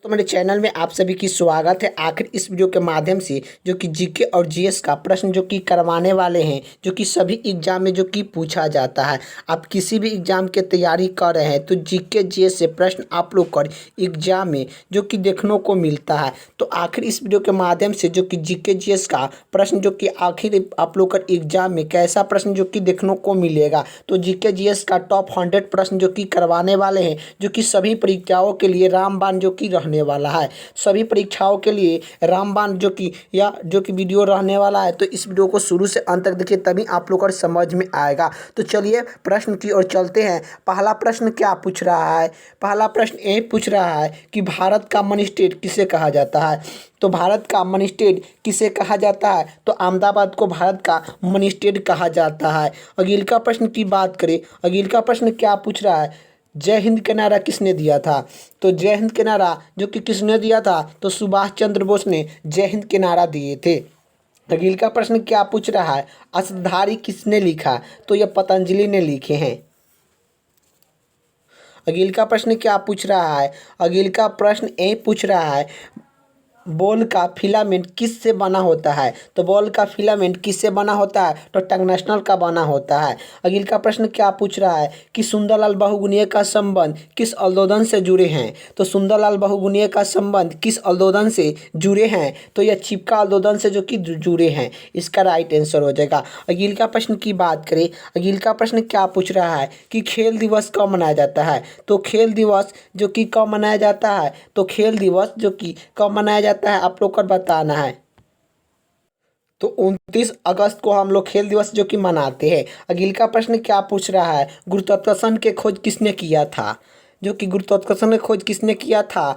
तो मेरे चैनल में आप सभी की स्वागत है। आखिर इस वीडियो के माध्यम से जो कि जीके और जीएस का प्रश्न जो कि करवाने वाले हैं, जो कि सभी एग्जाम में जो कि पूछा जाता है। आप किसी भी एग्जाम की तैयारी कर रहे हैं तो जीके जीएस से प्रश्न आप लोग कर एग्जाम में जो कि देखने को मिलता है। तो आखिर इस वीडियो के माध्यम से जो कि जीके जीएस का प्रश्न जो कि आखिर आप लोग का एग्जाम में कैसा प्रश्न जो कि देखने को मिलेगा, तो जीके जीएस का टॉप 100 प्रश्न जो कि करवाने वाले हैं, जो कि सभी परीक्षाओं के लिए रामबाण जो कि रहने वाला है। सभी परीक्षाओं के लिए रामबाण जो कि वीडियो रहने वाला है। तो इस वीडियो को शुरू से अंत तक देखिए, तभी आप लोग को समझ में आएगा। तो चलिए प्रश्न की ओर चलते हैं। पहला प्रश्न क्या पूछ रहा है? पहला प्रश्न ये पूछ रहा है कि भारत का मनी स्टेट किसे कहा जाता है। तो भारत का मनी स्टेट किसे कहा जाता है? तो अहमदाबाद को भारत का मनी स्टेट कहा जाता है। अगले का प्रश्न की बात करें, अगले का प्रश्न क्या पूछ रहा है? जय हिंद का नारा किसने दिया था? तो जय हिंद के नारा जो कि किसने दिया था? तो सुभाष चंद्र बोस ने जय हिंद के नारा दिए थे। अगले का प्रश्न क्या पूछ रहा है? अष्टधारी किसने लिखा? तो यह पतंजलि ने लिखे हैं। अगले का प्रश्न क्या पूछ रहा है? अगले का प्रश्न ये पूछ रहा है, बॉल का फिलामेंट किससे बना होता है? तो बॉल का फिलामेंट किससे बना होता है? तो टंगस्टन का बना होता है। अगले का प्रश्न क्या पूछ रहा है कि सुंदरलाल बहुगुणीय का संबंध किस अल्दोदन से जुड़े हैं? तो सुंदरलाल बहुगुणीय का संबंध किस अल्दोदन से जुड़े हैं? तो यह चिपका अल्दोदन से जो कि जुड़े हैं। इसका राइट आंसर हो जाएगा। अगले का प्रश्न की बात करें, अगले का प्रश्न क्या पूछ रहा है कि खेल दिवस कब मनाया जाता है? तो खेल दिवस जो कि कब मनाया जाता है? तो खेल दिवस जो कि कब मनाया जाता है आप लोग को बताना है। तो 29 अगस्त को हम लोग खेल दिवस जो कि मनाते हैं। अगले का प्रश्न क्या पूछ रहा है? गुरुत्वाकर्षण के खोज किसने किया था? जो कि गुरुत्वाकर्षण की खोज किसने किया था?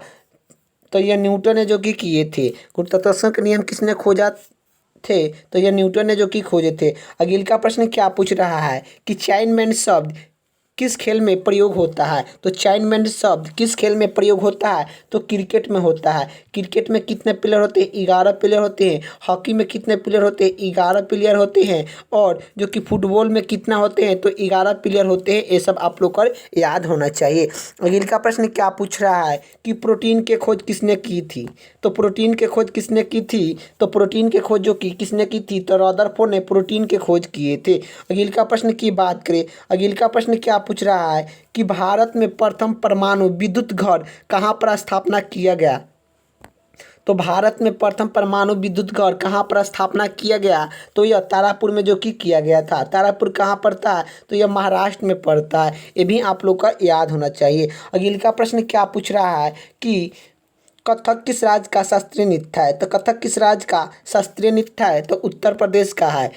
तो यह न्यूटन ने जो कि किए थे। गुरुत्वाकर्षण के नियम किसने खोजा थे? तो यह न्यूटन ने जो कि खोजे थे। अगले का प्रश्न क्या पूछ रहा है कि चाइनमैन शब्द किस खेल में प्रयोग होता है? तो चाइनमैन शब्द किस खेल में प्रयोग होता है? तो क्रिकेट में होता है। क्रिकेट में कितने प्लेयर होते हैं? 11 प्लेयर होते हैं। हॉकी में कितने प्लेयर होते हैं? 11 प्लेयर होते हैं। और जो कि फुटबॉल में कितना होते हैं? तो 11 प्लेयर होते हैं। ये सब आप लोग को याद होना चाहिए। अगले का प्रश्न क्या पूछ रहा है कि प्रोटीन की खोज किसने की थी? तो प्रोटीन की खोज किसने की थी? तो प्रोटीन की खोज जो कि किसने की थी? तो रदरफोर्ड ने प्रोटीन की खोज किए थे। अगले का प्रश्न की बात करें, अगले का प्रश्न क्या पूछ रहा है कि भारत में प्रथम परमाणु विद्युत घर कहाँ पर स्थापना किया गया? तो भारत में प्रथम परमाणु विद्युत घर कहाँ पर स्थापना किया गया? तो यह तारापुर में जो कि किया गया था। तारापुर कहाँ पड़ता है? तो यह महाराष्ट्र में पड़ता है। ये भी आप लोग का याद होना चाहिए। अगले का प्रश्न क्या पूछ रहा है कि कथक किस राज्य का शास्त्रीय नृत्य है? तो कथक किस राज्य का शास्त्रीय नृत्य है? तो उत्तर प्रदेश का है।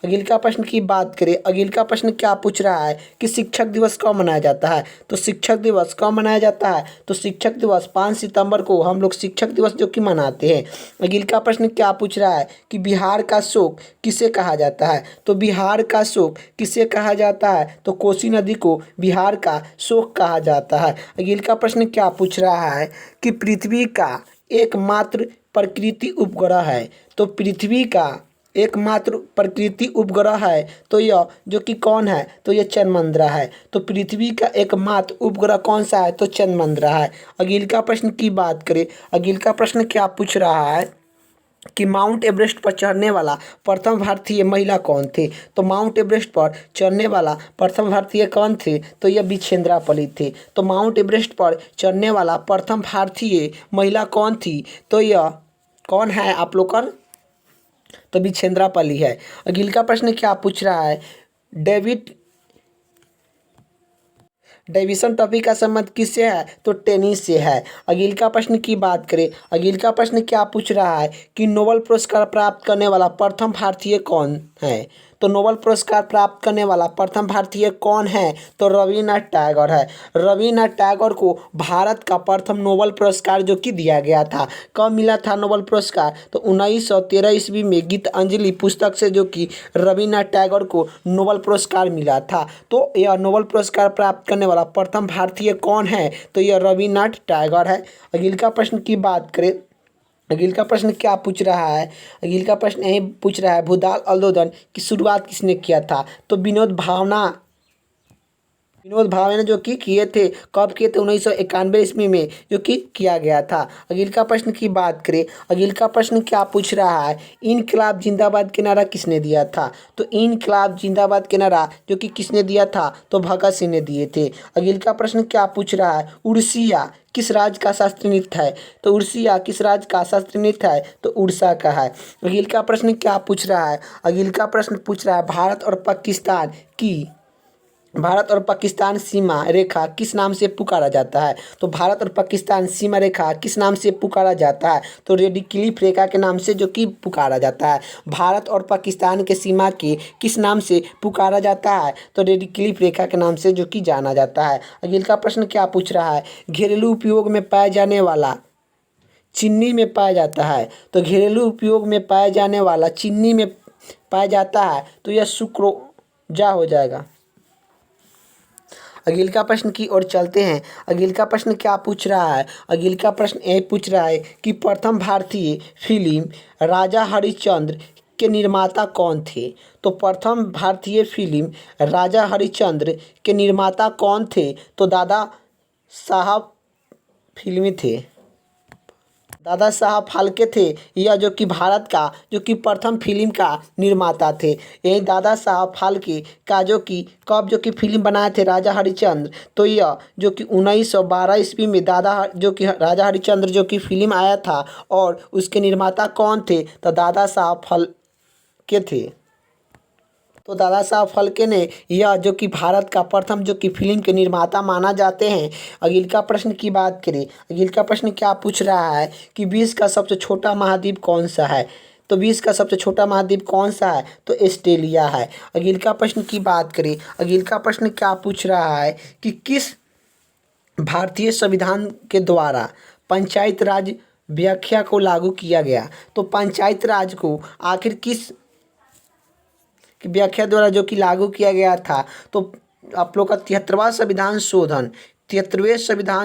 अगले का प्रश्न की बात करें, अगले का प्रश्न क्या पूछ रहा है कि शिक्षक दिवस कब मनाया जाता है? तो शिक्षक दिवस कब मनाया जाता है? तो शिक्षक दिवस 5 सितंबर को हम लोग शिक्षक दिवस जो कि मनाते हैं। अगले का प्रश्न क्या पूछ रहा है कि बिहार का शोक किसे कहा जाता है? तो बिहार का शोक किसे कहा जाता है? तो कोसी नदी को बिहार का शोक कहा जाता है। अगले का प्रश्न क्या पूछ रहा है कि पृथ्वी का एकमात्र प्रकृति उपग्रह है? तो पृथ्वी का एकमात्र प्रकृति उपग्रह है तो यह जो कि कौन है? तो यह चंद्रमंडल है। तो पृथ्वी का एकमात्र उपग्रह कौन सा है? तो चंद्रमंडल है। अगले का प्रश्न की बात करें, अगले का प्रश्न क्या पूछ रहा है कि माउंट एवरेस्ट पर चढ़ने वाला प्रथम भारतीय महिला कौन थे? तो माउंट एवरेस्ट पर चढ़ने वाला प्रथम भारतीय कौन थे? तो यह विजेंद्रा पली थे। तो माउंट एवरेस्ट पर चढ़ने वाला प्रथम भारतीय महिला कौन थी? तो यह कौन है आप लोग का? तो विजेंद्रा पली है। अगले का प्रश्न क्या पूछ रहा है? डेविड डेविसन ट्रॉफी का संबंध किससे है? तो टेनिस से है। अगले का प्रश्न की बात करें, अगले का प्रश्न क्या पूछ रहा है कि नोबेल पुरस्कार प्राप्त करने वाला प्रथम भारतीय कौन है? तो नोबेल पुरस्कार प्राप्त करने वाला प्रथम भारतीय कौन है? तो रविन्द्रनाथ टैगोर है। रविन्द्रनाथ टैगोर को भारत का प्रथम नोबेल पुरस्कार जो कि दिया गया था। कब मिला था नोबेल पुरस्कार? तो 1913 ईस्वी में गीतांजलि पुस्तक से जो कि रविन्द्रनाथ टैगोर को नोबेल पुरस्कार मिला था। तो यह नोबेल पुरस्कार प्राप्त करने वाला प्रथम भारतीय कौन है? तो यह रविन्द्रनाथ टैगोर है। अगले का प्रश्न की बात करें, अगले का प्रश्न क्या पूछ रहा है? अगले का प्रश्न यही पूछ रहा है, भूदाल आंदोलन की शुरुआत किसने किया था? तो विनोद भावना विनोद भावे ने जो कि किए थे, कब किए थे? 1991 ईस्वी में जो कि किया गया था। अगले का प्रश्न की बात करें, अगले का प्रश्न क्या पूछ रहा है, इनकलाब जिंदाबाद के नारा किसने दिया था? तो इनकलाब जिंदाबाद के नारा जो कि किसने दिया था? तो भगत सिंह ने दिए थे। अगले का प्रश्न क्या पूछ रहा है, उड़िया किस राज्य का शास्त्रीय नृत्य है? तो उड़िया किस राज्य का शास्त्रीय नृत्य है? तो उड़ीसा का है। अगले का प्रश्न क्या पूछ रहा है, अगले का प्रश्न पूछ रहा है, भारत और पाकिस्तान सीमा रेखा किस नाम से पुकारा जाता है? तो भारत और पाकिस्तान सीमा रेखा किस नाम से पुकारा जाता है? तो रेड क्लिफ रेखा के नाम से जो कि पुकारा जाता है। भारत और पाकिस्तान के सीमा के किस नाम से पुकारा जाता है? तो रेड क्लिफ रेखा के नाम से जो कि जाना जाता है। अगले का प्रश्न क्या पूछ रहा है, घरेलू उपयोग में पाया जाने वाला चीनी में पाया जाता है? तो घरेलू उपयोग में पाया जाने वाला चीनी में पाया जाता है, तो यह सुक्रोजा हो जाएगा। अगले का प्रश्न की ओर चलते हैं। अगले का प्रश्न क्या पूछ रहा है, अगले का प्रश्न ये पूछ रहा है कि प्रथम भारतीय फिल्म राजा हरिश्चंद्र के निर्माता कौन थे? तो प्रथम भारतीय फिल्म राजा हरिश्चंद्र के निर्माता कौन थे? तो दादा साहब फिल्मी थे, दादा साहब फाल्के थे। यह जो कि भारत का जो कि प्रथम फिल्म का निर्माता थे। यही दादा साहब फाल्के का जो कि कब जो कि फिल्म बनाए थे राजा हरिश्चंद्र, तो यह जो कि 1912 ईस्वी में जो कि राजा हरिश्चंद्र जो कि फिल्म आया था, और उसके निर्माता कौन थे? तो दादा साहब फाल्के थे। तो दादा साहब फाल्के ने यह जो कि भारत का प्रथम जो कि फिल्म के निर्माता माना जाते हैं। अगले का प्रश्न की बात करें, अगले का प्रश्न क्या पूछ रहा है कि विश्व का सबसे छोटा महाद्वीप कौन सा है? तो विश्व का सबसे छोटा महाद्वीप कौन सा है? तो ऑस्ट्रेलिया है। अगले का प्रश्न की बात करें, अगले का प्रश्न क्या पूछ रहा है कि किस भारतीय संविधान के द्वारा पंचायत राज व्याख्या को लागू किया गया? तो पंचायत राज को आखिर किस की व्याख्या द्वारा जो कि लागू किया गया था? तो आप लोग का 73वें संविधान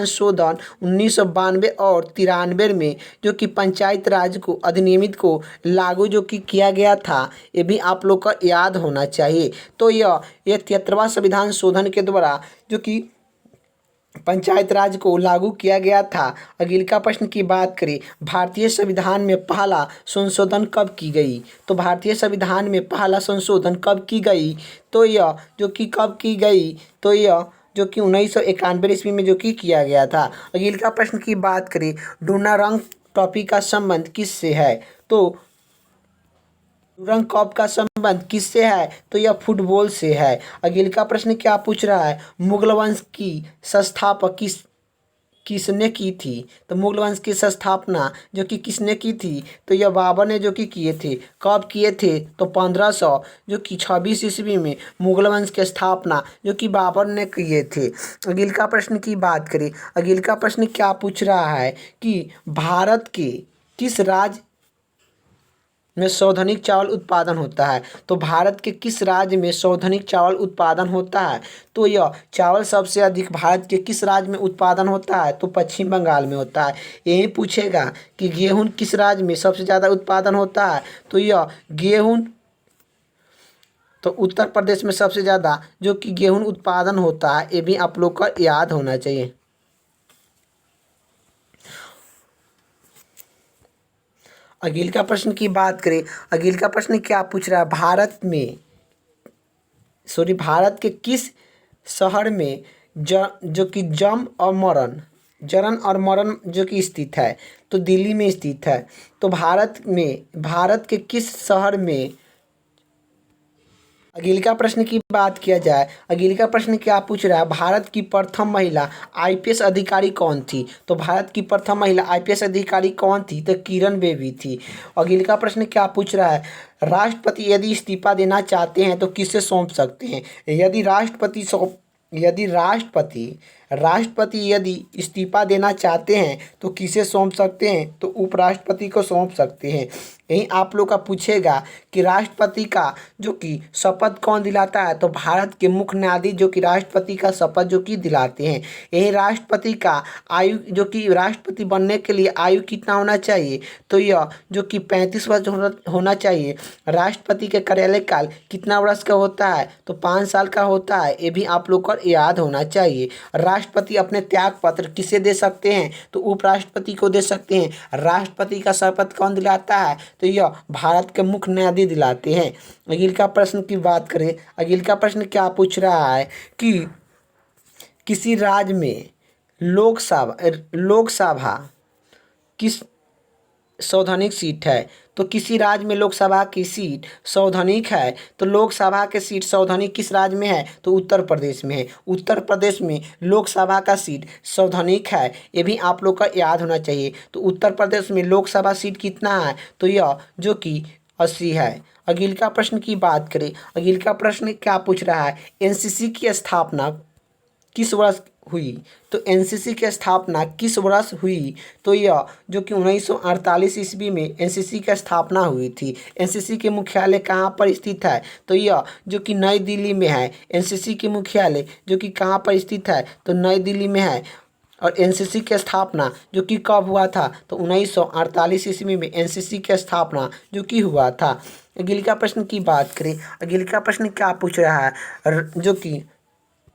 शोधन 1992 और 93 में जो कि पंचायत राज को अधिनियमित को लागू जो कि किया गया था, ये भी आप लोग का याद होना चाहिए। तो यह 73वां संविधान शोधन के द्वारा जो कि पंचायत राज को लागू किया गया था। अगले का प्रश्न की बात करें, भारतीय संविधान में पहला संशोधन कब की गई? तो भारतीय संविधान में पहला संशोधन कब की गई? तो यह जो कि कब की गई? तो यह जो कि 1991 ईस्वी में जो कि किया गया था। अगले का प्रश्न की बात करें, डोनाल्ड ट्रॉफी का संबंध किससे है? तो डूरंग कप का संबंध किससे है? तो यह फुटबॉल से है। अगले का प्रश्न क्या पूछ रहा है, मुगल वंश की संस्थापक किसने की थी? तो मुगल वंश की स्थापना जो कि किसने की थी? तो यह बाबर ने जो कि किए थे। कब किए थे? तो 1500 जो कि 26 ईस्वी में मुगल वंश की स्थापना जो कि बाबर ने किए थे। अगले का प्रश्न की बात करें, अगले का प्रश्न क्या पूछ रहा है कि भारत के किस राज्य में सर्वाधिक चावल उत्पादन होता है? तो भारत के किस राज्य में सर्वाधिक चावल उत्पादन होता है? तो यह चावल सबसे अधिक भारत के किस राज्य में उत्पादन होता है? तो पश्चिम बंगाल में होता है। यही पूछेगा कि गेहूं किस राज्य में सबसे ज़्यादा उत्पादन होता है? तो यह गेहूं तो उत्तर प्रदेश में सबसे ज़्यादा जो कि गेहूं उत्पादन होता है, ये भी आप लोग का याद होना चाहिए। अगले का प्रश्न की बात करें, अगले का प्रश्न क्या पूछ रहा है, भारत के किस शहर में जो कि जरन और मरन जो कि स्थित है? तो दिल्ली में स्थित है। तो भारत के किस शहर में? अगले का प्रश्न की बात किया जाए, अगले का प्रश्न क्या पूछ रहा है, भारत की प्रथम महिला आईपीएस अधिकारी कौन थी? तो भारत की प्रथम महिला आईपीएस अधिकारी कौन थी? तो किरण बेदी थी। अगले का प्रश्न क्या पूछ रहा है, राष्ट्रपति यदि इस्तीफा देना चाहते हैं तो किसे सौंप सकते हैं? यदि राष्ट्रपति राष्ट्रपति यदि इस्तीफा देना चाहते हैं तो किसे सौंप सकते हैं? तो उपराष्ट्रपति को सौंप सकते हैं। यहीं आप लोग का पूछेगा कि राष्ट्रपति का जो कि शपथ कौन दिलाता है? तो भारत के मुख्य न्यायाधीश जो कि राष्ट्रपति का शपथ जो कि दिलाते हैं। यही राष्ट्रपति का आयु जो कि राष्ट्रपति बनने के लिए आयु कितना होना चाहिए? तो यह जो कि 35 वर्ष होना चाहिए। राष्ट्रपति के कार्यालय काल कितना वर्ष का होता है? तो 5 साल का होता है। ये भी आप लोग को याद होना चाहिए। राष्ट्रपति अपने त्याग पत्र किसे दे सकते हैं? तो उपराष्ट्रपति को दे सकते हैं। राष्ट्रपति का शपथ कौन दिलाता है? तो यह भारत के मुख्य न्यायाधीश दिलाते हैं। अगले का प्रश्न की बात करें, अगले का प्रश्न क्या पूछ रहा है कि किसी राज्य में लोकसभा किस संवैधानिक सीट है? तो किसी राज्य में लोकसभा की सीट संवैधानिक है। तो लोकसभा की सीट संवैधानिक किस राज्य में है? तो उत्तर प्रदेश में है। उत्तर प्रदेश में लोकसभा का सीट संवैधानिक है। ये भी आप लोग का याद होना चाहिए। तो उत्तर प्रदेश में लोकसभा सीट कितना है? तो यह जो कि 80 है। अगले का प्रश्न की बात करें, अगले का प्रश्न क्या पूछ रहा है? एनसीसी की स्थापना किस वर्ष हुई? तो एनसीसी की स्थापना किस वर्ष हुई? तो यह जो कि 1948 ईस्वी में एनसीसी की स्थापना हुई थी। एनसीसी के मुख्यालय कहाँ पर स्थित है? तो यह जो कि नई दिल्ली में है। एनसीसी के मुख्यालय जो कि कहाँ पर स्थित है? तो नई दिल्ली में है। और एनसीसी की स्थापना जो कि कब हुआ था? तो 1948 ईस्वी में एनसीसी की स्थापना जो कि हुआ था। अगले का प्रश्न की बात करें, अगले का प्रश्न क्या पूछ रहा है? जो कि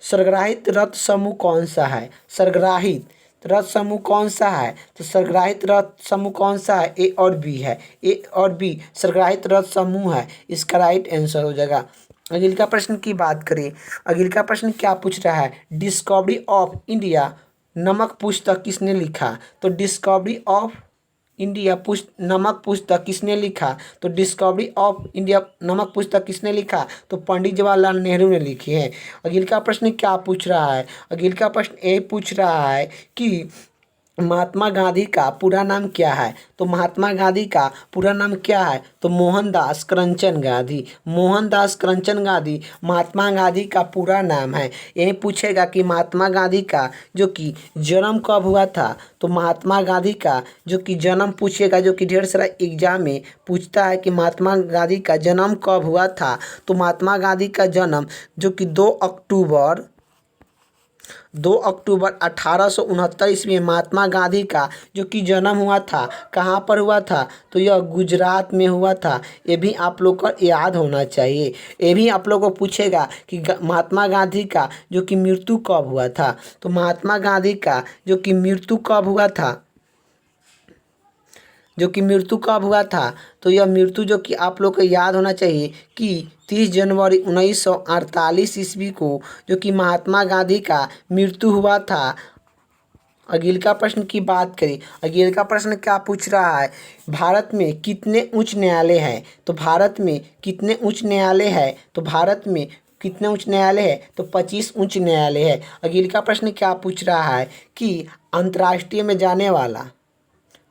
सरग्राहित रथ समूह कौन सा है? सरग्राहित रथ समूह कौन सा है? तो सरग्राहित रथ समूह कौन सा है? ए और बी है। ए और बी सरग्राहित रथ समूह है। इसका राइट आंसर हो जाएगा। अगले का प्रश्न की बात करें, अगले का प्रश्न क्या पूछ रहा है? डिस्कवरी ऑफ इंडिया नमक पुस्तक किसने लिखा? तो डिस्कवरी ऑफ इंडिया नमक पुस्तक किसने लिखा? तो डिस्कवरी ऑफ इंडिया नमक पुस्तक किसने लिखा? तो पंडित जवाहरलाल नेहरू ने लिखी है। अगले का प्रश्न क्या पूछ रहा है? अगले का प्रश्न ये पूछ रहा है कि महात्मा गांधी का पूरा नाम क्या है? तो महात्मा गांधी का पूरा नाम क्या है? तो मोहनदास करमचंद गांधी। मोहनदास करमचंद गांधी महात्मा गांधी का पूरा नाम है। यही पूछेगा कि महात्मा गांधी का जो कि जन्म कब हुआ था? तो महात्मा गांधी का जो कि जन्म पूछेगा, जो कि ढेर सारा एग्जाम में पूछता है कि महात्मा गांधी का जन्म कब हुआ था? तो महात्मा गांधी का जन्म जो कि 2 अक्टूबर 1869 ईस्वी में महात्मा गांधी का जो कि जन्म हुआ था। कहाँ पर हुआ था? तो यह गुजरात में हुआ था। ये भी आप लोग को याद होना चाहिए। ये भी आप लोग को पूछेगा कि महात्मा गांधी का जो कि मृत्यु कब हुआ था? तो महात्मा गांधी का जो कि मृत्यु कब हुआ था? जो कि मृत्यु कब हुआ था? तो यह मृत्यु जो कि आप लोग को याद होना चाहिए कि 30 जनवरी 1948 ईस्वी को जो कि महात्मा गांधी का मृत्यु हुआ था। अगले का प्रश्न की बात करें, अगले का प्रश्न क्या पूछ रहा है? भारत में कितने उच्च न्यायालय हैं? तो भारत में कितने उच्च न्यायालय है? तो भारत में कितने उच्च न्यायालय है? तो 25 उच्च न्यायालय है। अगले का प्रश्न क्या पूछ रहा है कि अंतर्राष्ट्रीय में जाने वाला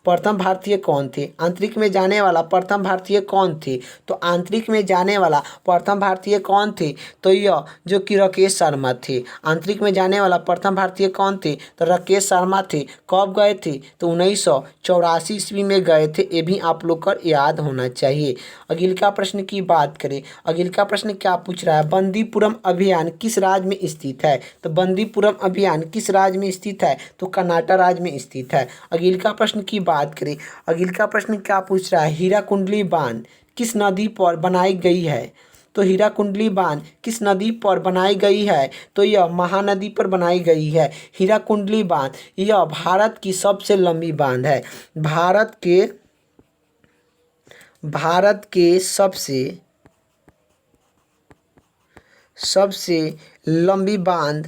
प्रथम भारतीय कौन थे? आंतरिक में जाने वाला प्रथम भारतीय कौन थे? तो आंतरिक में जाने वाला प्रथम भारतीय कौन थे? तो यह जो कि राकेश शर्मा थे। आंतरिक में जाने वाला प्रथम भारतीय कौन थे? तो राकेश शर्मा थे। कब गए थे? तो 1984 ईस्वी में गए थे। ये भी आप लोग को याद होना चाहिए। अगले का प्रश्न की बात करें, अगले का प्रश्न क्या पूछ रहा है? बंदीपुरम अभियान किस राज्य में स्थित है? तो बंदीपुरम अभियान किस राज्य में स्थित है? तो कर्नाटक राज्य में स्थित है। अगले का प्रश्न की बात करें, अगले का प्रश्न क्या पूछ रहा है? हीराकुंडली बांध किस नदी पर बनाई गई है? तो हीराकुंडली बांध किस नदी पर बनाई गई है? तो यह महानदी पर बनाई गई है। हीराकुंडली बांध यह भारत की सबसे लंबी बांध है। भारत के सबसे लंबी बांध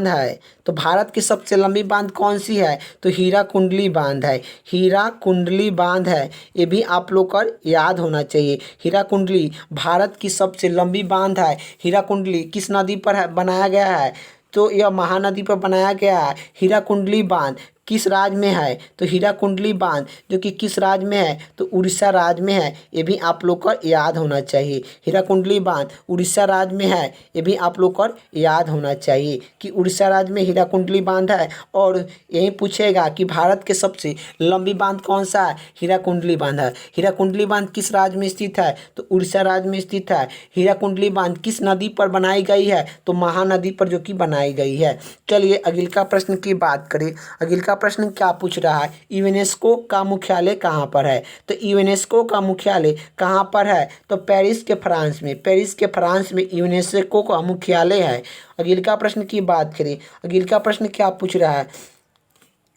है। तो भारत की सबसे लंबी बांध कौन सी है? तो हीराकुंडली बांध है। हीराकुंडली बांध है। ये भी आप लोग को याद होना चाहिए। हीराकुंडली भारत की सबसे लंबी बांध है। हीराकुंडली किस नदी पर बनाया गया है? तो यह महानदी पर बनाया गया है। हीराकुंडली बांध किस राज्य में है? तो हीराकुंडली बांध जो कि किस राज्य में है? तो उड़ीसा राज्य में है। ये भी आप लोग को याद होना चाहिए। हीराकुंडली बांध उड़ीसा राज्य में है। ये भी आप लोग को याद होना चाहिए कि उड़ीसा राज्य में हीराकुंडली बांध है। और यही पूछेगा कि भारत के सबसे लंबी बांध कौन सा है? हीराकुंडली बांध है। हीराकुंडली बांध किस राज्य में स्थित है? तो उड़ीसा राज्य में स्थित है। हीराकुंडली बांध किस नदी पर बनाई गई है? तो महानदी पर जो कि बनाई गई है। चलिए अगले का प्रश्न की बात करें। अगले का प्रश्न क्या पूछ रहा है? यूनेस्को का मुख्यालय कहाँ पर है? तो यूनेस्को का मुख्यालय कहाँ पर है? तो पेरिस के फ्रांस में। पेरिस के फ्रांस में यूनेस्को का मुख्यालय है। अगले का प्रश्न की बात करें। अगले का प्रश्न क्या पूछ रहा है?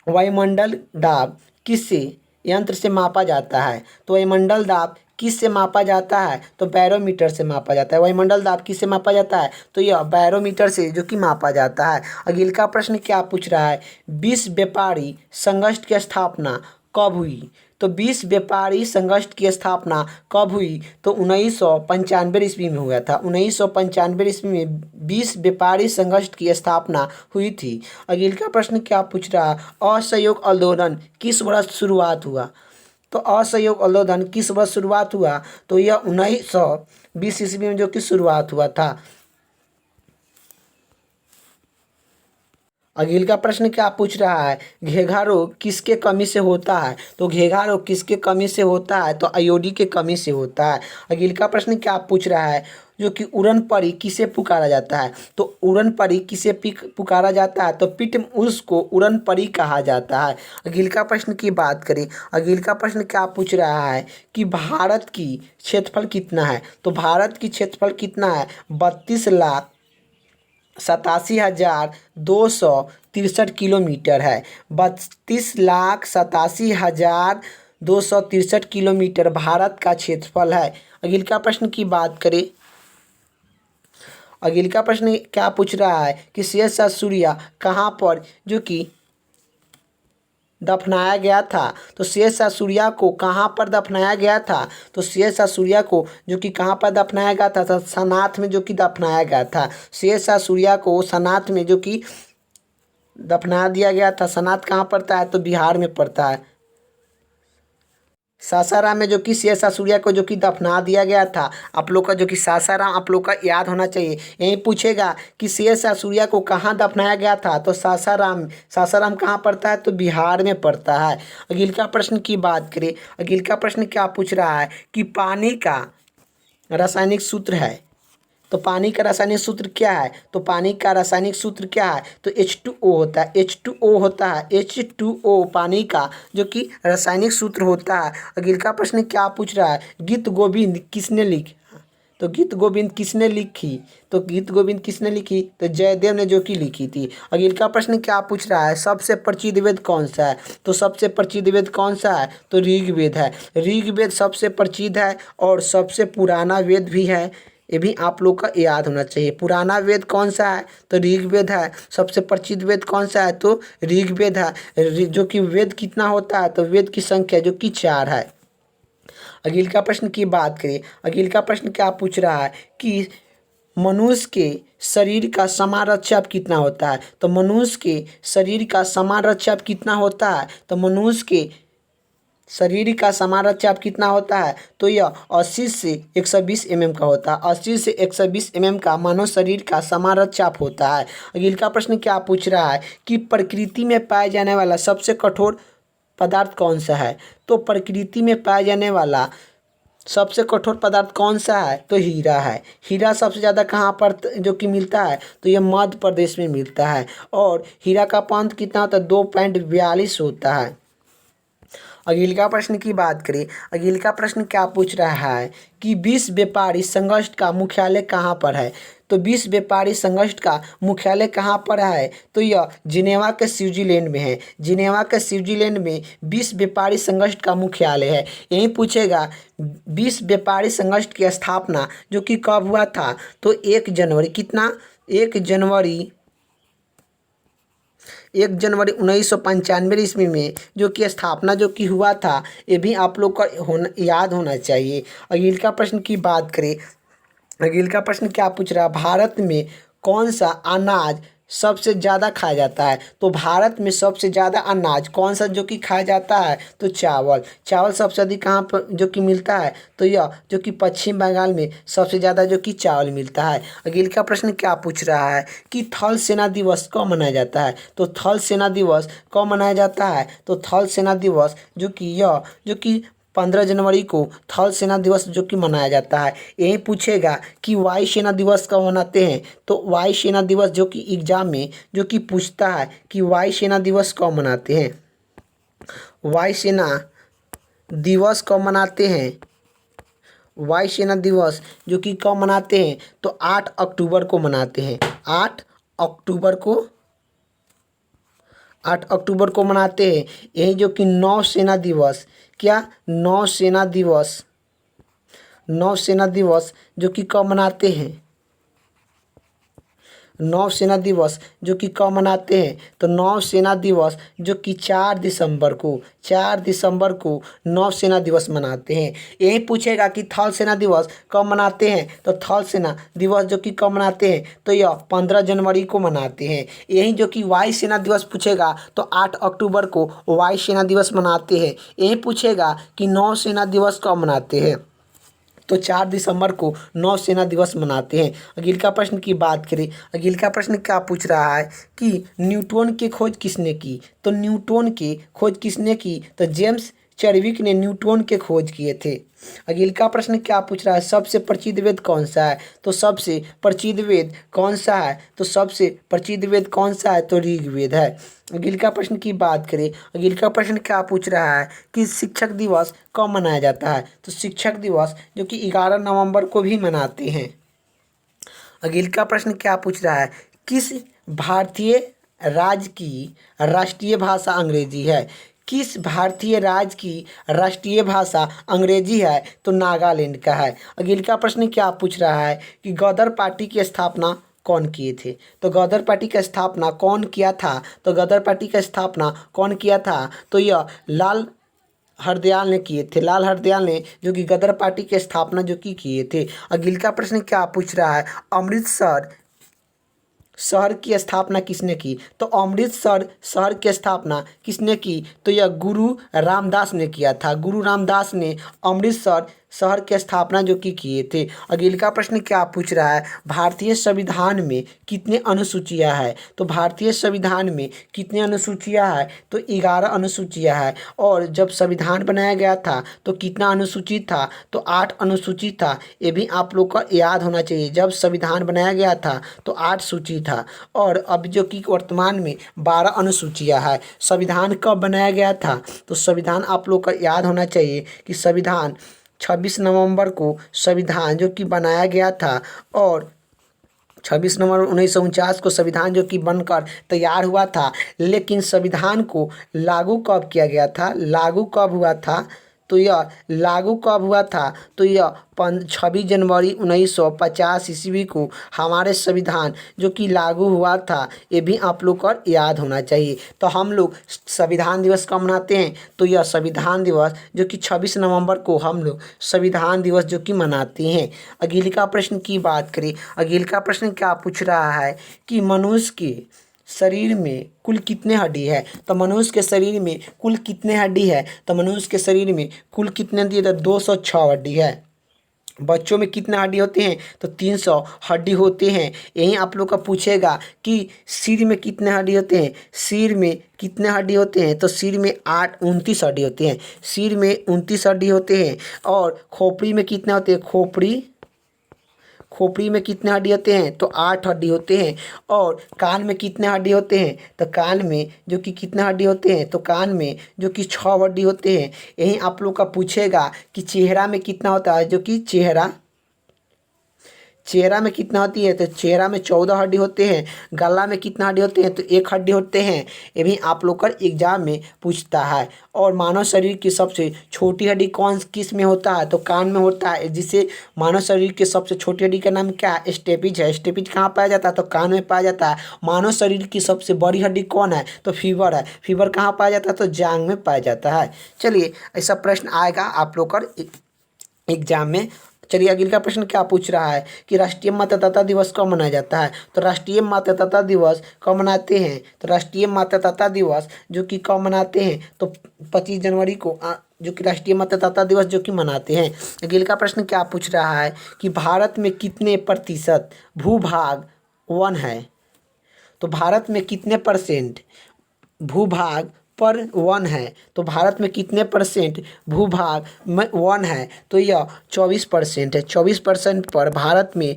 वायुमंडल दाब किससे यंत्र से मापा जाता है? तो वायुमंडल दाब किस से मापा जाता है? तो बैरोमीटर से मापा जाता है। वायुमंडल दाब किस से मापा जाता है? तो यह बैरोमीटर से जो कि मापा जाता है। अगले का प्रश्न क्या पूछ रहा है? विश्व व्यापारी संगठन की स्थापना कब हुई? तो विश्व व्यापारी संगठन की स्थापना कब हुई? तो 1995 ईस्वी में हुआ था। 1995 ईस्वी में विश्व व्यापारी संगठन की स्थापना हुई थी। अगले का प्रश्न क्या पूछ रहा है? असहयोग आंदोलन किस वर्ष शुरुआत हुआ? तो असहयोग आंदोलन किस वर्ष शुरुआत हुआ? तो यह 1920 ईस्वी में जो कि शुरुआत हुआ था। अगले का प्रश्न क्या पूछ रहा है? घेघा रोग किसके कमी से होता है? तो घेघा रोग किसके कमी से होता है? तो आयोडीन के कमी से होता है। अगले का प्रश्न क्या पूछ रहा है? जो कि उड़न परी किसे पुकारा जाता है? तो उड़न परी किसे पुकारा जाता है? तो पिटमूस को उड़न परी कहा जाता है। अगले का प्रश्न की बात करें। अगले का प्रश्न क्या पूछ रहा है कि भारत की क्षेत्रफल कितना है? तो भारत की क्षेत्रफल कितना है? 32,87,263 किलोमीटर है। 32,87,263 किलोमीटर भारत का क्षेत्रफल है। अगले का प्रश्न की बात करें। अगले का प्रश्न क्या पूछ रहा है कि शेरशाह सूर्या कहाँ पर जो कि दफनाया गया था? तो शेरशाह सूर्या को कहाँ पर दफनाया गया था? तो शेरशाह सूर्या को जो कि कहाँ पर दफनाया गया था? तो सनाथ में जो कि दफनाया गया था। शेरशाह सूर्या को सनाथ में जो कि दफना दिया गया था। सनाथ कहाँ पड़ता है? तो बिहार में पड़ता है। सासाराम में जो कि शेरशाह सूर्या को जो कि दफना दिया गया था। आप लोग का जो कि सासाराम आप लोग का याद होना चाहिए। यही पूछेगा कि शेरशाह सूर्या को कहाँ दफनाया गया था? तो सासाराम। सासाराम कहाँ पड़ता है? तो बिहार में पड़ता है। अगले का प्रश्न की बात करें। अगले का प्रश्न क्या पूछ रहा है कि पानी का रासायनिक सूत्र है? तो पानी का रासायनिक सूत्र क्या है? तो पानी का रासायनिक सूत्र क्या है? तो H2O होता है। H2O होता है। H2O पानी का जो कि रासायनिक सूत्र होता है। अगले का प्रश्न क्या पूछ रहा है? गीत गोविंद किसने लिखी? तो गीत गोविंद किसने लिखी? तो गीत गोविंद किसने लिखी? तो जयदेव ने जो कि लिखी थी। अगले का प्रश्न क्या पूछ रहा है? सबसे प्रसिद्ध वेद कौन सा है? तो सबसे प्रसिद्ध वेद कौन सा है? तो ऋग्वेद है। ऋग्वेद सबसे प्रसिद्ध है और सबसे पुराना वेद भी है। ये भी आप लोग का याद होना चाहिए। पुराना वेद कौन सा है? तो ऋग्वेद है। सबसे प्रसिद्ध वेद कौन सा है? तो ऋग्वेद है। जो कि वेद कितना होता है? तो वेद की संख्या जो कि 4 है। अगले का प्रश्न की बात करें। अगले का प्रश्न क्या पूछ रहा है कि मनुष्य के शरीर का समान रक्तचाप कितना होता है? तो मनुष्य के शरीर का समान रक्तचाप कितना होता है? तो मनुष्य के शरीर का समान रक्तचाप कितना होता है? तो यह 80 से 120 mm का होता है। 80 से 120 mm का मानव शरीर का समान रक्तचाप होता है। अगले का प्रश्न क्या पूछ रहा है कि प्रकृति में पाए जाने वाला सबसे कठोर पदार्थ कौन सा है? तो प्रकृति में पाया जाने वाला सबसे कठोर पदार्थ कौन सा है? तो हीरा है। हीरा सबसे ज़्यादा कहाँ पर जो कि मिलता है? तो यह मध्य प्रदेश में मिलता है। और हीरा का पाउंड कितना होता है? 2.42 होता है। अगले का प्रश्न की बात करें। अगले का प्रश्न क्या पूछ रहा है कि विश्व व्यापारी संगठन का मुख्यालय कहाँ पर है? तो विश्व व्यापारी संगठन का मुख्यालय कहाँ पर है? तो यह जिनेवा के स्विट्जरलैंड में है। जिनेवा के स्विट्जरलैंड में विश्व व्यापारी संगठन का मुख्यालय है। यही पूछेगा विश्व व्यापारी संगठन की स्थापना जो कि कब हुआ था? तो 1 जनवरी कितना? 1 जनवरी 1995 ईस्वी में जो कि स्थापना जो कि हुआ था। ये भी आप लोग को याद होना चाहिए। अगले का प्रश्न की बात करें। अगले का प्रश्न क्या पूछ रहा है? भारत में कौन सा अनाज सबसे ज़्यादा खाया जाता है? तो भारत में सबसे ज़्यादा अनाज कौन सा जो कि खाया जाता है? तो चावल। चावल सबसे अधिक कहाँ पर जो कि मिलता है? तो यह जो कि पश्चिम बंगाल में सबसे ज़्यादा जो कि चावल मिलता है। अगले का प्रश्न क्या पूछ रहा है कि थल सेना दिवस कब मनाया जाता है? तो थल सेना दिवस कब मनाया जाता है? तो थल सेना दिवस जो कि 15 जनवरी को थल सेना दिवस जो कि मनाया जाता है। यही पूछेगा कि वायु सेना दिवस कब मनाते हैं? तो वायु सेना दिवस जो कि एग्जाम में जो कि पूछता है कि वायु सेना दिवस कब मनाते हैं? वायु सेना दिवस कब मनाते हैं? वायु सेना दिवस जो कि कब मनाते हैं? तो 8 अक्टूबर को मनाते हैं। 8 अक्टूबर को 8 अक्टूबर को मनाते हैं। यही जो कि नौसेना दिवस, क्या नौसेना दिवस, नौसेना दिवस जो कि कब मनाते हैं? नौसेना दिवस जो कि कब मनाते हैं? तो नौसेना दिवस जो कि 4 दिसंबर को नौसेना दिवस मनाते हैं। यही पूछेगा कि थल सेना दिवस कब मनाते हैं? तो थल सेना दिवस जो कि कब मनाते हैं? तो यह 15 जनवरी को मनाते हैं। यही जो कि वायु सेना दिवस पूछेगा तो 8 अक्टूबर को वायु सेना दिवस मनाते हैं। यही पूछेगा कि नौसेना दिवस कब मनाते हैं? तो 4 दिसंबर को नौसेना दिवस मनाते हैं। अगले का प्रश्न की बात करें, अगले का प्रश्न क्या पूछ रहा है कि न्यूटन की खोज किसने की? तो न्यूटन की खोज किसने की? तो जेम्स चैडविक ने न्यूटन के खोज किए थे। अगले का प्रश्न क्या पूछ रहा है, सबसे प्रसिद्ध वेद कौन सा है? तो सबसे प्रसिद्ध वेद कौन सा है? तो सबसे प्रसिद्ध वेद कौन सा है? तो ऋग्वेद है। अगले का प्रश्न की बात करें, अगले का प्रश्न क्या पूछ रहा है कि शिक्षक दिवस कब मनाया जाता है? तो शिक्षक दिवस जो कि 11 नवंबर को भी मनाते हैं। अगले का प्रश्न क्या पूछ रहा है, किस भारतीय राज्य की राष्ट्रीय भाषा अंग्रेजी है? किस भारतीय राज्य की राष्ट्रीय भाषा अंग्रेजी है? तो नागालैंड का है। अगले का प्रश्न क्या पूछ रहा है कि गदर पार्टी की स्थापना कौन किए थे? तो गदर पार्टी का स्थापना कौन किया था? तो गदर पार्टी का स्थापना कौन किया था? तो यह लाल हरदयाल ने किए थे। लाल हरदयाल ने जो कि गदर पार्टी की स्थापना जो कि किए थे। अगले का प्रश्न क्या पूछ रहा है, अमृतसर शहर की स्थापना किसने की? तो अमृतसर शहर की स्थापना किसने की? तो यह गुरु रामदास ने किया था। गुरु रामदास ने अमृतसर शहर की स्थापना जो कि किए थे। अगले का प्रश्न क्या पूछ रहा है, भारतीय संविधान में कितने अनुसूचियां हैं? तो भारतीय संविधान में कितने अनुसूचियां हैं? तो 11 अनुसूचियां हैं। और जब संविधान बनाया गया था तो कितना अनुसूचित था? तो 8 अनुसूचित था। ये भी आप लोग का याद होना चाहिए। जब संविधान बनाया गया था तो 8 सूची था और अब जो कि वर्तमान में 12 अनुसूचियां हैं। संविधान कब बनाया गया था? तो संविधान आप लोग का याद होना चाहिए कि संविधान 26 नवंबर को संविधान जो कि बनाया गया था और 26 नवंबर 1949 को संविधान जो कि बनकर तैयार हुआ था। लेकिन संविधान को लागू कब किया गया था? लागू कब हुआ था? तो यह लागू कब हुआ था? तो यह 26 जनवरी 1950 ईस्वी को हमारे संविधान जो कि लागू हुआ था। ये भी आप लोग को याद होना चाहिए। तो हम लोग संविधान दिवस कब मनाते हैं? तो यह संविधान दिवस जो कि 26 नवंबर को हम लोग संविधान दिवस जो कि मनाते हैं। अगले का प्रश्न की बात करें, अगले का प्रश्न क्या पूछ रहा है कि मनुष्य के शरीर में कुल कितने हड्डी है? तो मनुष्य के शरीर में कुल कितने हड्डी है? तो मनुष्य के शरीर में कुल कितने हड्डी है? तो 206 हड्डी है। बच्चों में कितने हड्डी होते हैं? तो 300 हड्डी होते हैं। यही आप लोग का पूछेगा कि सिर में कितने हड्डी होते हैं? सिर में कितने हड्डी होते हैं? तो सिर में 29 हड्डी होते हैं। सिर में 29 हड्डी होते हैं। और खोपड़ी में कितने होते हैं? खोपड़ी में कितने हड्डी होते हैं? तो 8 हड्डी होते हैं। और कान में कितने हड्डी होते हैं? तो कान में जो कि कितने हड्डी होते हैं? तो कान में जो कि 6 हड्डी होते हैं। यही आप लोग का पूछेगा कि चेहरा में कितना होता है? जो कि चेहरा में कितना होती है? तो चेहरा में 14 हड्डी होते हैं। गला में कितना हड्डी होते हैं? तो 1 हड्डी होते हैं। ये भी आप लोग का एग्जाम में पूछता है। और मानव शरीर की सबसे छोटी हड्डी कौन किस में होता है? तो कान में होता है। जिसे मानव शरीर की सबसे छोटी हड्डी का नाम क्या है? स्टेपिज है। स्टेपिज कहाँ पाया जाता है? तो कान में पाया जाता है। मानव शरीर की सबसे बड़ी हड्डी कौन है? तो फीवर है। फीवर कहाँ पाया जाता है? तो जांघ में पाया जाता है। चलिए, ऐसा प्रश्न आएगा आप लोग का एग्जाम में। चलिए अगले का प्रश्न क्या पूछ रहा है कि राष्ट्रीय मतदाता दिवस कब मनाया जाता है। तो राष्ट्रीय मतदाता दिवस कब मनाते हैं, तो राष्ट्रीय मतदाता दिवस जो कि कब मनाते हैं, तो 25 जनवरी को जो कि राष्ट्रीय मतदाता दिवस जो कि मनाते हैं। अगले का प्रश्न क्या पूछ रहा है कि भारत में कितने प्रतिशत भूभाग वन है। तो भारत में कितने परसेंट भूभाग पर वन है, तो भारत में कितने परसेंट भूभाग में वन है, तो यह 24% है। 24% पर भारत में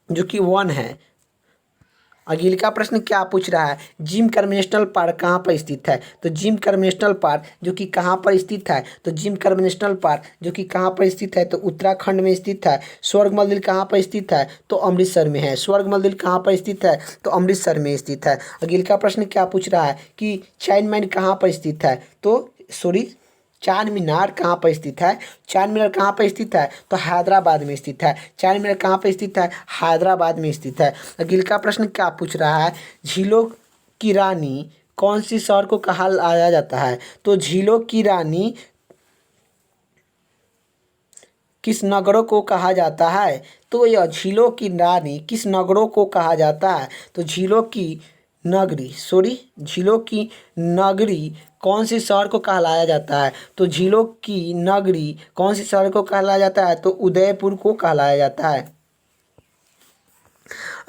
जो कि वन है। अगले का प्रश्न क्या पूछ रहा है, जिम कॉर्बेट नेशनल पार्क कहाँ पर स्थित है। तो जिम कॉर्बेट नेशनल पार्क जो कि कहाँ पर स्थित है, तो जिम कॉर्बेट नेशनल पार्क जो कि कहाँ पर स्थित है, तो उत्तराखंड में स्थित है। स्वर्ग मंदिर कहाँ पर स्थित है, तो अमृतसर में है। स्वर्ग मंदिर कहाँ पर स्थित है, तो अमृतसर में स्थित है। अगले का प्रश्न क्या पूछ रहा है कि चाइना मैन कहाँ पर स्थित है, तो चार मीनार कहाँ पर स्थित है। चार मीनार कहाँ पर स्थित है, तो हैदराबाद में स्थित है। चार मीनार कहाँ पर स्थित है, हैदराबाद में स्थित है। अगले का प्रश्न क्या पूछ रहा है, झीलों की रानी कौन सी शहर को कहा जाता है। तो झीलों की रानी किस नगरों को कहा जाता है, तो यह झीलों की रानी किस नगरों को कहा जाता है। तो झीलों की नगरी कौन सी शहर को कहलाया जाता है। तो झीलों की नगरी कौन सी शहर को कहलाया जाता है, तो उदयपुर को कहलाया जाता है।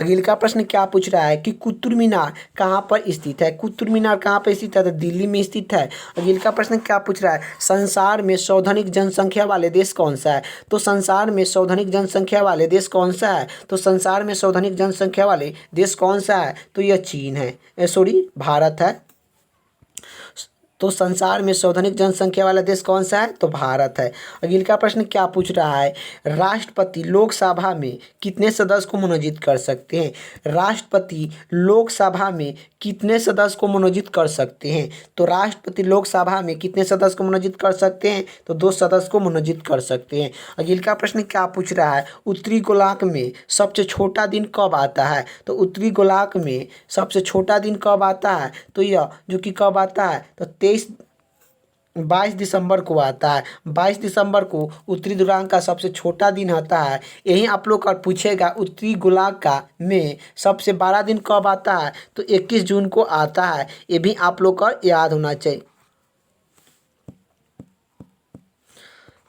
अगले का प्रश्न क्या पूछ रहा है कि कुतुब मीनार कहाँ पर स्थित है। कुतुब मीनार कहाँ पर स्थित है, तो दिल्ली में स्थित है। अगले का प्रश्न क्या पूछ रहा है, संसार में सर्वाधिक जनसंख्या वाले देश कौन सा है। तो संसार में सर्वाधिक जनसंख्या वाले देश कौन सा है, तो संसार में सर्वाधिक जनसंख्या वाले देश कौन सा है, तो यह चीन है, भारत है। तो संसार में सर्वाधिक जनसंख्या वाला देश कौन सा है, तो भारत है। अगले का प्रश्न क्या पूछ रहा है, राष्ट्रपति लोकसभा में कितने सदस्य को मनोनीत कर सकते हैं। राष्ट्रपति लोकसभा में कितने सदस्य को मनोनीत कर सकते हैं। तो राष्ट्रपति लोकसभा में कितने सदस्य को मनोनीत कर सकते हैं, तो 2 सदस्य को मनोनीत कर सकते हैं। अगले का प्रश्न क्या पूछ रहा है, उत्तरी गोलार्ध में सबसे छोटा दिन कब आता है। तो उत्तरी गोलार्ध में सबसे छोटा दिन कब आता है, तो यह जो कि कब आता है, तो 22 दिसंबर को आता है। 22 दिसंबर को उत्तरी ध्रुव का सबसे छोटा दिन आता है। यही आप लोग का पूछेगा उत्तरी गोलार्ध का में सबसे बड़ा दिन कब आता है, तो 21 जून को आता है। ये भी आप लोग का याद होना चाहिए।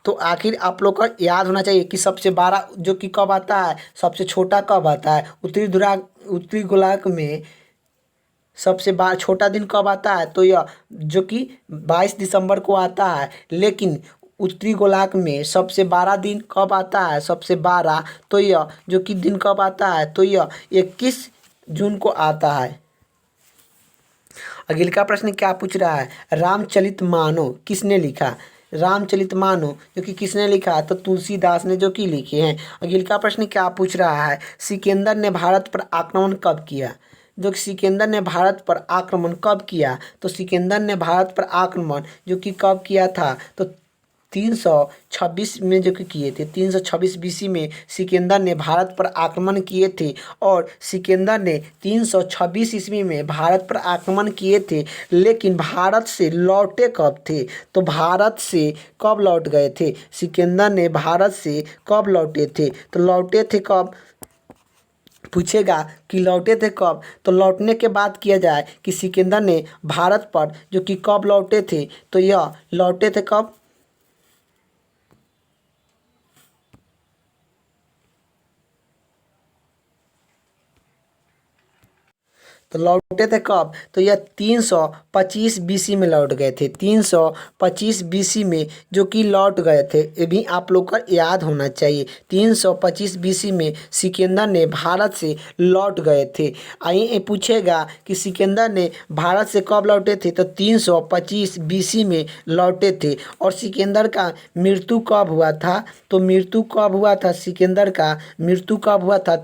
तो आखिर आप लोग का याद होना चाहिए कि सबसे बड़ा जो कि कब आता है, सबसे छोटा कब आता है। उत्तरी गोलार्ध में सबसे छोटा दिन कब आता है, तो यह जो कि 22 दिसंबर को आता है। लेकिन उत्तरी गोलार्ध में सबसे बड़ा दिन कब आता है, सबसे बड़ा तो यह जो कि दिन कब आता है, तो यह 21 जून को आता है। अगले का प्रश्न क्या पूछ रहा है, रामचरितमानस किसने लिखा। रामचरितमानस जो कि किसने लिखा, तो तुलसीदास ने जो कि लिखे हैं। अगले का प्रश्न क्या पूछ रहा है, सिकंदर ने भारत पर आक्रमण कब किया। जो सिकंदर ने भारत पर आक्रमण कब किया, तो सिकंदर ने भारत पर आक्रमण जो कि कब किया था, तो 326 में जो कि किए थे। 326 बीसी में सिकंदर ने भारत पर आक्रमण किए थे। और सिकंदर ने 326 ईस्वी में भारत पर आक्रमण किए थे, लेकिन भारत से लौटे कब थे, तो भारत से कब लौट गए थे। सिकंदर ने भारत से कब लौटे थे, तो लौटे थे कब, पूछेगा कि लौटे थे कब, तो लौटने के बाद किया जाए कि सिकंदर ने भारत पर जो कि कब लौटे थे, तो यह लौटे थे कब, तो लौटे थे कब, तो यह 325 बीसी में लौट गए थे। 325 बीसी में जो कि लौट गए थे, ये भी आप लोग का याद होना चाहिए। 325 बीसी में सिकंदर ने भारत से लौट गए थे। आइए पूछेगा कि सिकंदर ने भारत से कब लौटे थे, तो 325 बीसी में लौटे थे। और सिकंदर का मृत्यु कब हुआ था, तो मृत्यु कब हुआ था, सिकंदर का मृत्यु कब हुआ था,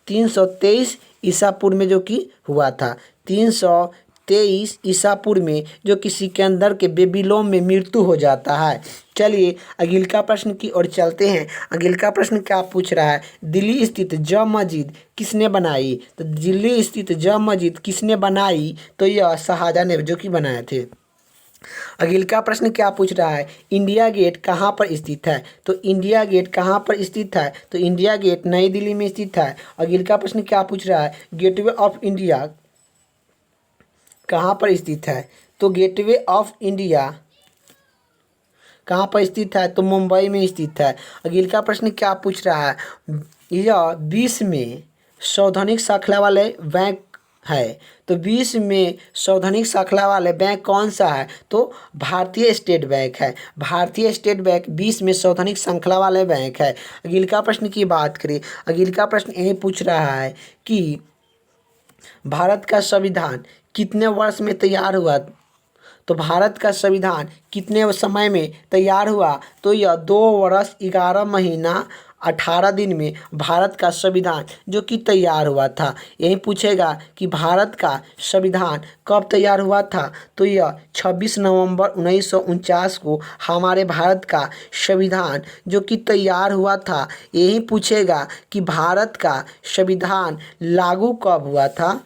323 ईसा पूर्व में जो कि हुआ था। 323 ईसा पूर्व में जो कि सिकंदर के बेबीलोन में मृत्यु हो जाता है। चलिए अगले का प्रश्न की ओर चलते हैं। अगले का प्रश्न क्या पूछ रहा है, दिल्ली स्थित जामा मस्जिद किसने बनाई। तो दिल्ली स्थित जामा मस्जिद किसने बनाई, तो यह शाहजहां ने जो कि बनाए थे। अगले का प्रश्न क्या पूछ रहा है, इंडिया गेट कहाँ पर स्थित है। तो इंडिया गेट कहाँ पर स्थित है, तो इंडिया गेट नई दिल्ली में स्थित है। अगले का प्रश्न क्या पूछ रहा है, गेटवे ऑफ इंडिया कहाँ पर स्थित है। तो गेटवे ऑफ इंडिया कहाँ पर स्थित है, तो मुंबई में स्थित है। अगले का प्रश्न क्या पूछ रहा है, यह विश्व में सार्वजनिक शाखा वाले बैंक है। तो विश्व में सार्वजनिक शाखा वाले बैंक कौन सा है, तो भारतीय स्टेट बैंक है। भारतीय स्टेट बैंक विश्व में सार्वजनिक श्रृंखला वाले बैंक है। अगले का प्रश्न की बात करें, अगले का प्रश्न ये पूछ रहा है कि भारत का संविधान कितने वर्ष में तैयार हुआ। तो भारत का संविधान कितने समय में तैयार हुआ, तो यह 2 वर्ष 11 महीना 18 दिन में भारत का संविधान जो कि तैयार हुआ था। यही पूछेगा कि भारत का संविधान कब तैयार हुआ था, तो यह 26 नवंबर 1949 को हमारे भारत का संविधान जो कि तैयार हुआ था। यही पूछेगा कि भारत का संविधान लागू कब हुआ था,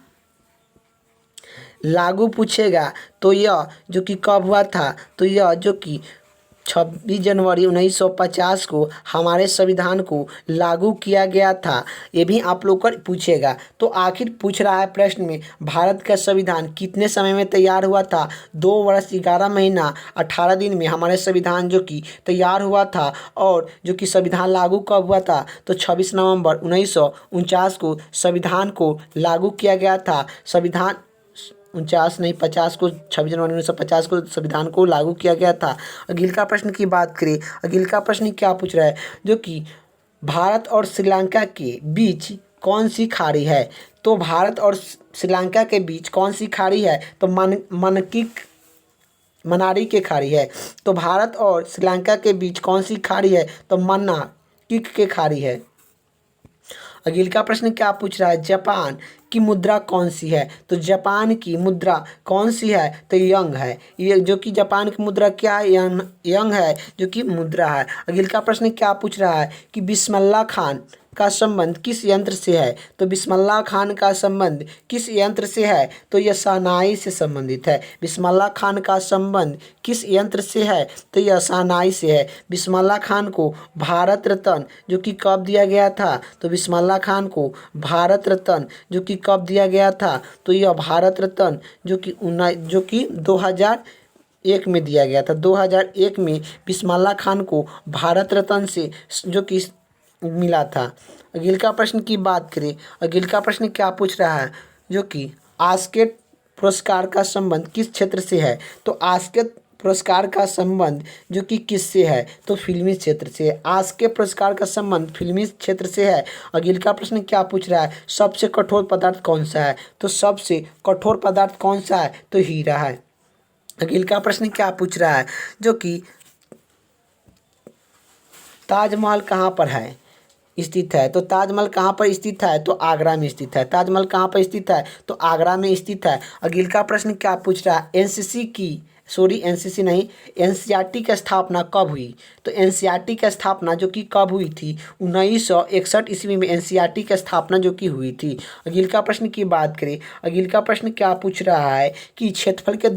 लागू पूछेगा तो यह जो कि कब हुआ था, तो यह जो कि 26 जनवरी 1950 को हमारे संविधान को लागू किया गया था। ये भी आप लोग को पूछेगा। तो आखिर पूछ रहा है प्रश्न में, भारत का संविधान कितने समय में तैयार हुआ था, 2 वर्ष 11 महीना 18 दिन में हमारे संविधान जो कि तैयार हुआ था। और जो कि संविधान लागू कब हुआ था, तो 26 नवंबर 1949 को संविधान को लागू किया गया था। संविधान 49 नहीं 50 को, 26 जनवरी 1950 को संविधान को लागू किया गया था। अगले का प्रश्न की बात करें, अगले का प्रश्न क्या पूछ रहा है, जो कि भारत और श्रीलंका के बीच कौन सी खाड़ी है। तो भारत और श्रीलंका के बीच कौन सी खाड़ी है, तो मनकिक मनारी के खाड़ी है। तो भारत और श्रीलंका के बीच कौन सी खाड़ी है, तो मन्नाकिक के खाड़ी है। अगले का प्रश्न क्या पूछ रहा है, जापान की मुद्रा कौन सी है। तो जापान की मुद्रा कौन सी है, तो यंग है। ये जो कि जापान की मुद्रा क्या है, यंग है जो कि मुद्रा है। अगले का प्रश्न क्या पूछ रहा है कि बिस्मिल्लाह खान का संबंध किस यंत्र से है। तो बिस्मिल्लाह खान का संबंध किस यंत्र से है, तो यह शहनाई से संबंधित है। बिस्मिल्लाह खान का संबंध किस यंत्र से है, तो यह शहनाई से है। बिस्मिल्लाह खान को भारत रत्न जो कि कब दिया गया था, तो बिस्मिल्लाह खान को भारत रत्न जो कि कब दिया गया था, तो यह भारत रत्न जो कि 2001 में दिया गया था। 2001 में बिस्मिल्लाह खान को भारत रत्न से जो कि मिला था। अगले का प्रश्न की बात करें, अगले का प्रश्न क्या पूछ रहा है, जो कि आस्केट पुरस्कार का संबंध किस क्षेत्र से है। तो आस्केट पुरस्कार का संबंध जो कि किससे है, तो फिल्मी क्षेत्र से है। आस्केट पुरस्कार का संबंध फिल्मी क्षेत्र से है। अगले का प्रश्न क्या पूछ रहा है, सबसे कठोर पदार्थ कौन सा है। तो सबसे कठोर पदार्थ कौन सा है, तो हीरा है। अगले का प्रश्न क्या पूछ रहा है, जो कि ताजमहल कहाँ पर है स्थित है। तो ताजमहल कहाँ पर स्थित है, तो आगरा में स्थित है। ताजमहल कहाँ पर स्थित है, तो आगरा में स्थित है। अगले का प्रश्न क्या पूछ रहा है, एनसीसी नहीं, एनसीईआरटी की स्थापना कब हुई। तो एनसीईआरटी की स्थापना जो कि कब हुई थी, 1961 ईस्वी में एनसीईआरटी की स्थापना जो कि हुई थी। अगले का प्रश्न की बात करें, अगले का प्रश्न क्या पूछ रहा है कि क्षेत्रफल के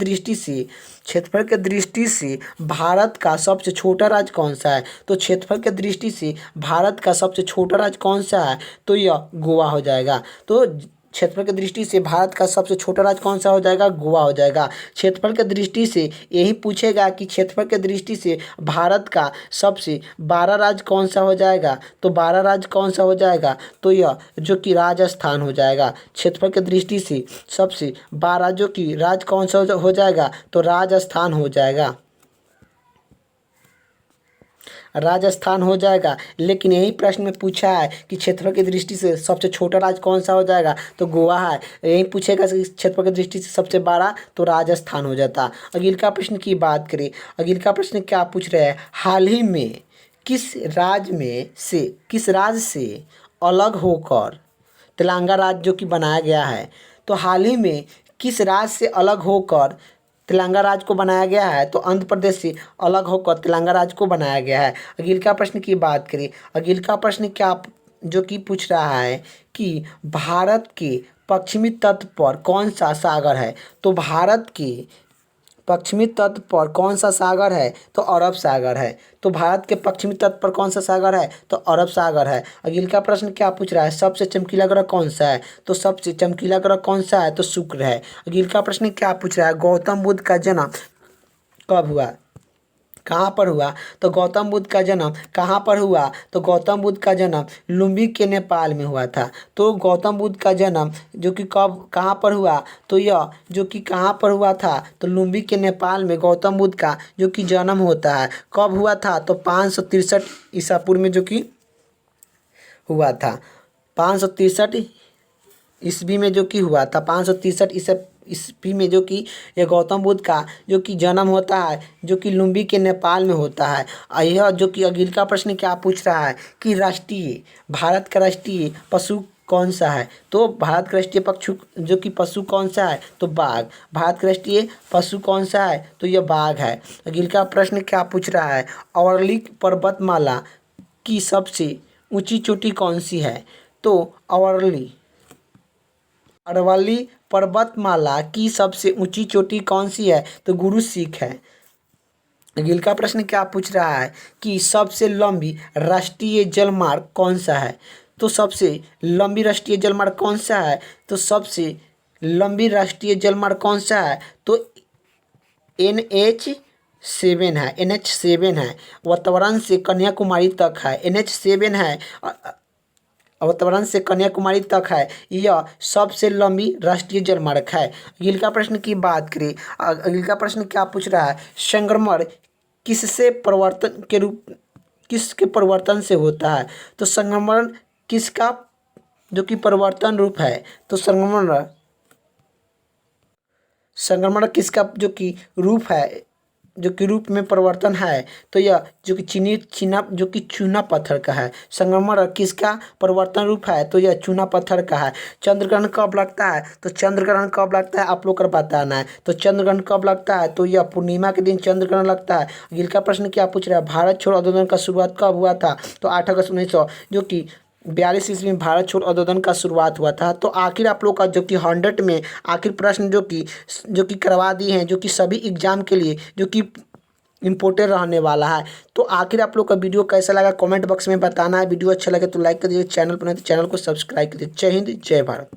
दृष्टि से भारत का सबसे छोटा राज्य कौन सा है। तो क्षेत्रफल के दृष्टि से भारत का सबसे छोटा राज्य कौन सा है, तो यह गोवा हो जाएगा। तो क्षेत्रफल की दृष्टि से भारत का सबसे छोटा राज्य कौन सा हो जाएगा, गोवा हो जाएगा। क्षेत्रफल की दृष्टि से यही पूछेगा कि क्षेत्रफल की दृष्टि से भारत का सबसे 12 राज्य कौन सा हो जाएगा। तो 12 राज्य कौन सा हो जाएगा, तो यह जो कि राजस्थान हो जाएगा। क्षेत्रफल की दृष्टि से सबसे 12 जो कि राज्य कौन सा हो जाएगा, तो राजस्थान हो जाएगा, राजस्थान हो जाएगा। लेकिन यही प्रश्न में पूछा है कि क्षेत्रफल की दृष्टि से सबसे छोटा राज्य कौन सा हो जाएगा, तो गोवा है। यही पूछेगा कि क्षेत्रफल की दृष्टि से सबसे बड़ा, तो राजस्थान हो जाता। अगले का प्रश्न की बात करें, अगले का प्रश्न क्या पूछ रहे हैं, हाल ही में किस राज्य से अलग होकर तेलंगाना राज्य जो कि बनाया गया है। तो हाल ही में किस राज्य से अलग होकर तेलंगाना राज्य को बनाया गया है, तो आंध्र प्रदेश से अलग होकर तेलंगाना राज्य को बनाया गया है। अगले का प्रश्न की बात करें, अगले का प्रश्न क्या जो कि पूछ रहा है कि भारत के पश्चिमी तट पर कौन सा सागर है। तो भारत के पश्चिमी तट पर कौन सा सागर है? तो अरब सागर है। तो भारत के पश्चिमी तट पर कौन सा सागर है? तो अरब सागर है। अगला प्रश्न क्या पूछ रहा है? सबसे चमकीला ग्रह कौन सा है? तो सबसे चमकीला ग्रह कौन सा है? तो शुक्र है। अगला प्रश्न क्या पूछ रहा है? गौतम बुद्ध का जन्म कब हुआ? कहाँ पर हुआ? तो गौतम बुद्ध का जन्म कहाँ पर हुआ? तो गौतम बुद्ध का जन्म लुम्बिनी के नेपाल में हुआ था। तो गौतम बुद्ध का जन्म जो कि कब कहाँ पर हुआ? तो यह जो कि कहाँ पर हुआ था? तो लुम्बिनी के नेपाल में गौतम बुद्ध का जो कि जन्म होता है। कब हुआ था? तो 563 ईसा पूर्व में जो कि हुआ था। 563 ईस्वी में जो कि हुआ था। 563 ईस्वी में जो कि ये गौतम बुद्ध का जो कि जन्म होता है, जो कि लुम्बिनी के नेपाल में होता है। यह जो कि अगला प्रश्न क्या पूछ रहा है कि भारत का राष्ट्रीय पशु कौन सा है? तो भारत का राष्ट्रीय पक्षु जो कि पशु कौन सा है? तो बाघ। भारत का राष्ट्रीय पशु कौन सा है? तो यह बाघ है। अगला प्रश्न क्या पूछ रहा है? अरावली पर्वतमाला की सबसे ऊंची चोटी कौन सी है? तो अरावली पर्वतमाला की सबसे ऊंची चोटी कौन सी है? तो गुरु सीख है। अगला प्रश्न क्या पूछ रहा है कि सबसे लंबी राष्ट्रीय जलमार्ग कौन सा है? तो सबसे लंबी राष्ट्रीय जलमार्ग कौन सा है? तो सबसे लंबी राष्ट्रीय जलमार्ग कौन सा है? तो NH7 है। NH7 है। वातावरण से कन्याकुमारी तक है। NH7 है। वातावरण से कन्याकुमारी तक है। यह सबसे लंबी राष्ट्रीय जलमार्ग है। अगला प्रश्न की बात करें। अगला प्रश्न क्या पूछ रहा है? संक्रमण किसके परिवर्तन से होता है? तो संक्रमण किसका जो कि परिवर्तन रूप है? तो संक्रमण किसका जो कि रूप है, जो कि रूप में परिवर्तन है? तो यह जो कि चूना पत्थर का है। संगमरमर किसका परिवर्तन रूप है? तो यह चूना पत्थर का है। चंद्र ग्रहण कब लगता है? तो चंद्र ग्रहण कब लगता है आप लोग को बताना है। तो चंद्र ग्रहण कब लगता है? तो यह पूर्णिमा के दिन चंद्र ग्रहण लगता है। अगला प्रश्न क्या पूछ रहा है? भारत छोड़ो आंदोलन का शुरुआत कब हुआ था? तो 8 अगस्त 1900 जो कि 42 ईस्वी में भारत छोड़ो आंदोलन का शुरुआत हुआ था। तो आखिर आप लोग का जो कि 100 में आखिर प्रश्न जो कि करवा दिए हैं, जो कि सभी एग्जाम के लिए जो कि इम्पोर्टेंट रहने वाला है। तो आखिर आप लोग का वीडियो कैसा लगा कमेंट बॉक्स में बताना है। वीडियो अच्छा लगे तो लाइक कर दीजिए, चैनल पर नहीं तो चैनल को सब्सक्राइब कर दीजिए। जय हिंद, जय भारत।